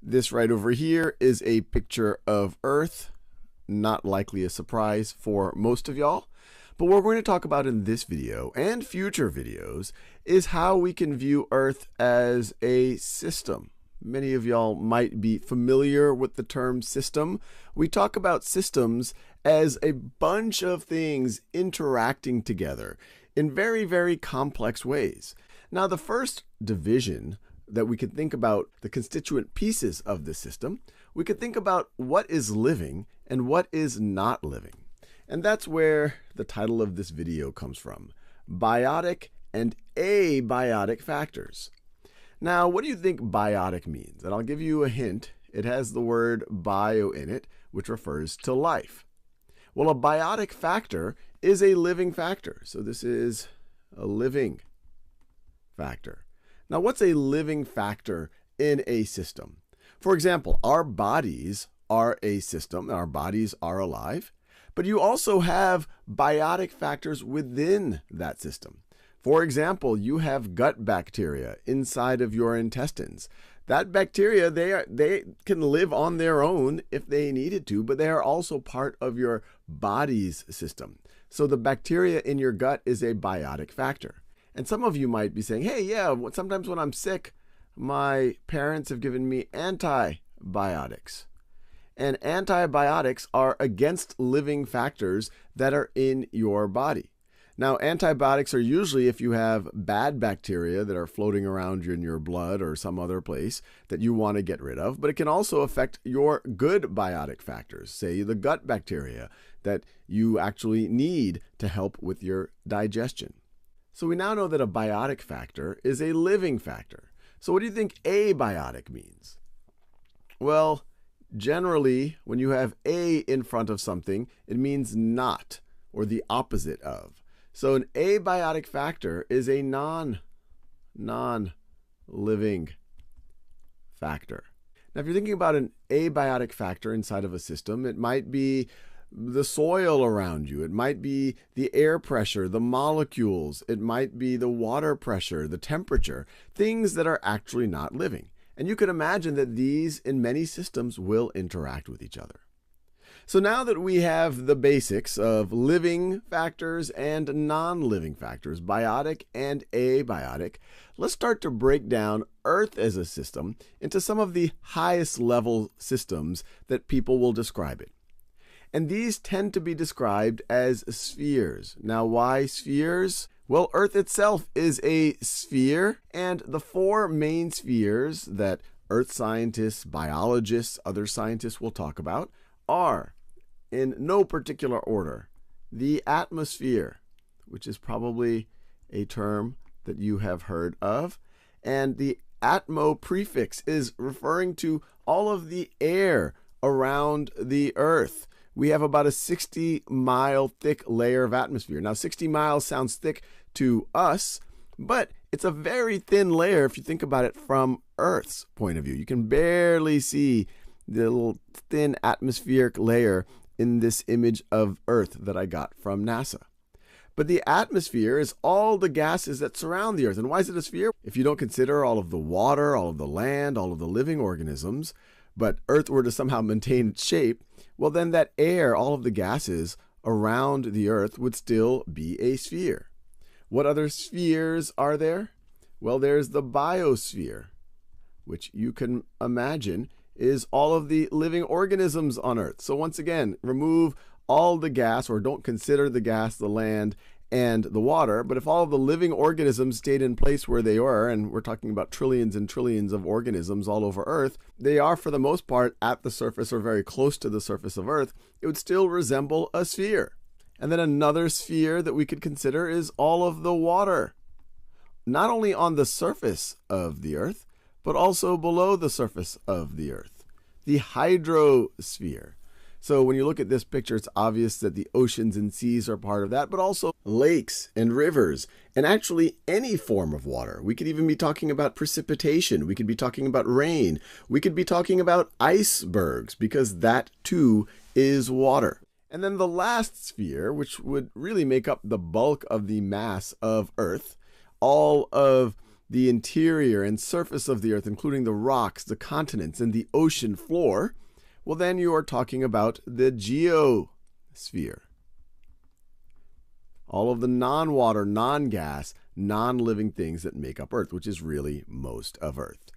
This right over here is a picture of Earth. Not likely a surprise for most of y'all. But what we're going to talk about in this video and future videos is how we can view Earth as a system. Many of y'all might be familiar with the term system. We talk about systems as a bunch of things interacting together in very, very complex ways. Now, the first division that we could think about the constituent pieces of the system, we could think about what is living and what is not living. And that's where the title of this video comes from, biotic and abiotic factors. Now, what do you think biotic means? And I'll give you a hint. It has the word bio in it, which refers to life. Well, a biotic factor is a living factor. So this is a living factor. Now, what's a living factor in a system? For example, our bodies are a system. Our bodies are alive. But you also have biotic factors within that system. For example, you have gut bacteria inside of your intestines. That bacteria, they can live on their own if they needed to, but they are also part of your body's system. So the bacteria in your gut is a biotic factor. And some of you might be saying, hey, yeah, sometimes when I'm sick, my parents have given me antibiotics. And antibiotics are against living factors that are in your body. Now, antibiotics are usually if you have bad bacteria that are floating around in your blood or some other place that you want to get rid of, but it can also affect your good biotic factors, say the gut bacteria that you actually need to help with your digestion. So we now know that a biotic factor is a living factor. So what do you think abiotic means? Well, generally, when you have a in front of something, it means not, or the opposite of. So an abiotic factor is a non-living factor. Now, if you're thinking about an abiotic factor inside of a system, it might be the soil around you. It might be the air pressure, the molecules. It might be the water pressure, the temperature, things that are actually not living. And you can imagine that these, in many systems, will interact with each other. So now that we have the basics of living factors and non-living factors, biotic and abiotic, let's start to break down Earth as a system into some of the highest level systems that people will describe it. And these tend to be described as spheres. Now, why spheres? Well, Earth itself is a sphere, and the four main spheres that Earth scientists, biologists, other scientists will talk about are, in no particular order, the atmosphere, which is probably a term that you have heard of, and the atmo prefix is referring to all of the air around the Earth. We have about a 60-mile thick layer of atmosphere. Now, 60 miles sounds thick to us, but it's a very thin layer if you think about it from Earth's point of view. You can barely see the little thin atmospheric layer in this image of Earth that I got from NASA. But the atmosphere is all the gases that surround the Earth. And why is it a sphere? If you don't consider all of the water, all of the land, all of the living organisms, but Earth were to somehow maintain its shape, well, then that air, all of the gases around the Earth would still be a sphere. What other spheres are there? Well, there's the biosphere, which you can imagine is all of the living organisms on Earth. So once again, remove all the gas, or don't consider the gas, the land, and the water. But if all of the living organisms stayed in place where they were, and we're talking about trillions and trillions of organisms all over Earth, they are for the most part at the surface or very close to the surface of Earth, it would still resemble a sphere. And then another sphere that we could consider is all of the water, not only on the surface of the Earth, but also below the surface of the Earth, the hydrosphere. So when you look at this picture, it's obvious that the oceans and seas are part of that, but also lakes and rivers, and actually any form of water. We could even be talking about precipitation. We could be talking about rain. We could be talking about icebergs, because that too is water. And then the last sphere, which would really make up the bulk of the mass of Earth, all of the interior and surface of the Earth, including the rocks, the continents, and the ocean floor, well, then you are talking about the geosphere. All of the non-water, non-gas, non-living things that make up Earth, which is really most of Earth.